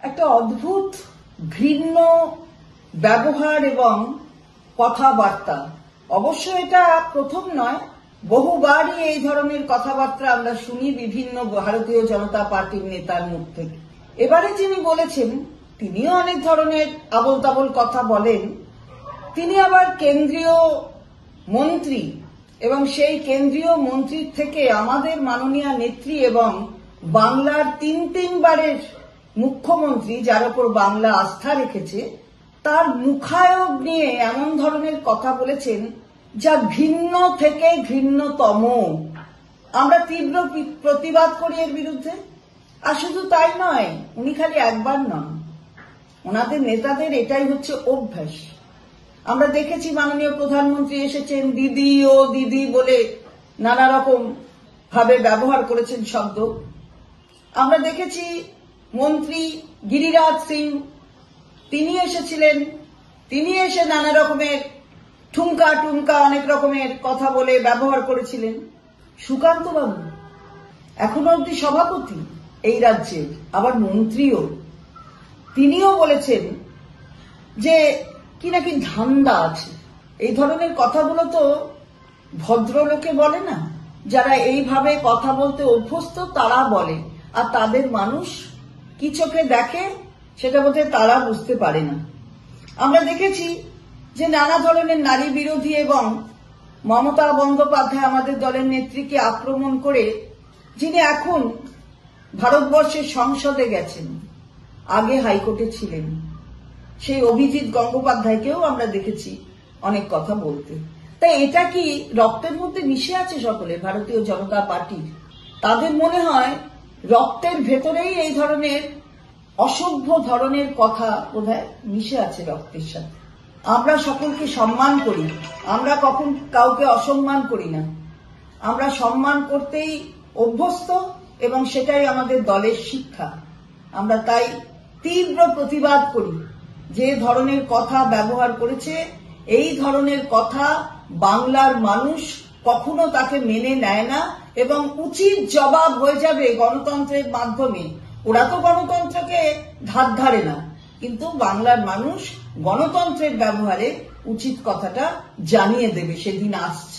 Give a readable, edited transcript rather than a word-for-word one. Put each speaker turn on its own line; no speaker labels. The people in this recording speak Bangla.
একটা অদ্ভুত ঘৃণ্য ব্যবহার এবং কথাবার্তা। অবশ্য এটা প্রথম নয়, বহুবারই এই ধরনের কথাবার্তা আমরা শুনি বিভিন্ন ভারতীয় জনতা পার্টির নেতার মুখ থেকে। এবারে যিনি বলেছেন তিনিও অনেক ধরনের আবোল তাবোল কথা বলেন। তিনি আবার কেন্দ্রীয় মন্ত্রী এবং সেই কেন্দ্রীয় মন্ত্রীর থেকে আমাদের মাননীয় নেত্রী এবং বাংলার তিনবারের মুখ্যমন্ত্রী, যার উপর বাংলা আস্থা রেখেছে, তার মুখায়ব নিয়ে এমন ধরনের কথা বলেছেন যা ঘৃণ্য থেকে ঘৃণ্যতম। আমরা তীব্র প্রতিবাদ করি এর বিরুদ্ধে। আর শুধু তাই নয়, উনি খালি একবার নন, ওনাদের নেতাদের এটাই হচ্ছে অভ্যাস। আমরা দেখেছি মাননীয় প্রধানমন্ত্রী এসেছেন, দিদি ও দিদি বলে নানা রকম ভাবে ব্যবহার করেছেন শব্দ। আমরা দেখেছি মন্ত্রী গিরিরাজ সিং, তিনি এসেছিলেন, তিনি এসে নানা রকমের ঠুমকা টুমকা অনেক রকমের কথা বলে ব্যবহার করেছিলেন। সুকান্ত বাবু এখনো অব্দি সভাপতি এই রাজ্যের, আবার মন্ত্রীও, তিনিও বলেছেন যে কি নাকি ধান্দা আছে। এই ধরনের কথাগুলো তো ভদ্রলোকে বলে না, যারা এইভাবে কথা বলতে অভ্যস্ত তারা বলে, আর তাদের মানুষ কি চোখে দেখে সেটা বোধহয় তারা বুঝতে পারে না। আমরা দেখেছি যে নানা ধরনের নারী বিরোধী এবং মমতা বন্দ্যোপাধ্যায় আমাদের দলের নেত্রীকে আক্রমণ করে, যিনি এখন ভারতবর্ষের সংসদে গেছেন, আগে হাইকোর্টে ছিলেন, সেই অভিজিৎ গঙ্গোপাধ্যায়কেও আমরা দেখেছি অনেক কথা বলতে। তাই এটা কি রক্তের মধ্যে মিশে আছে সকলে ভারতীয় জনতা পার্টির? তাদের মনে হয় রক্তের ভেতরেই এই ধরনের অসভ্য ধরনের কথা বোধহয় মিশে আছে রক্তের সাথে। আমরা সকলকে সম্মান করি, আমরা কখন কাউকে অসম্মান করি না, আমরা সম্মান করতেই অভ্যস্ত এবং সেটাই আমাদের দলের শিক্ষা। আমরা তাই তীব্র প্রতিবাদ করি। যে ধরনের কথা ব্যবহার করেছে, এই ধরনের কথা বাংলার মানুষ কখনো তাকে মেনে নেয় না এবং উচিত জবাব হয়ে যাবে গণতন্ত্রের মাধ্যমে। ওরা তো গণতন্ত্রকে ধার ধারে না, কিন্তু বাংলার মানুষ গণতন্ত্রের ব্যবহারে উচিত কথাটা জানিয়ে দেবে, সেদিন আসছে।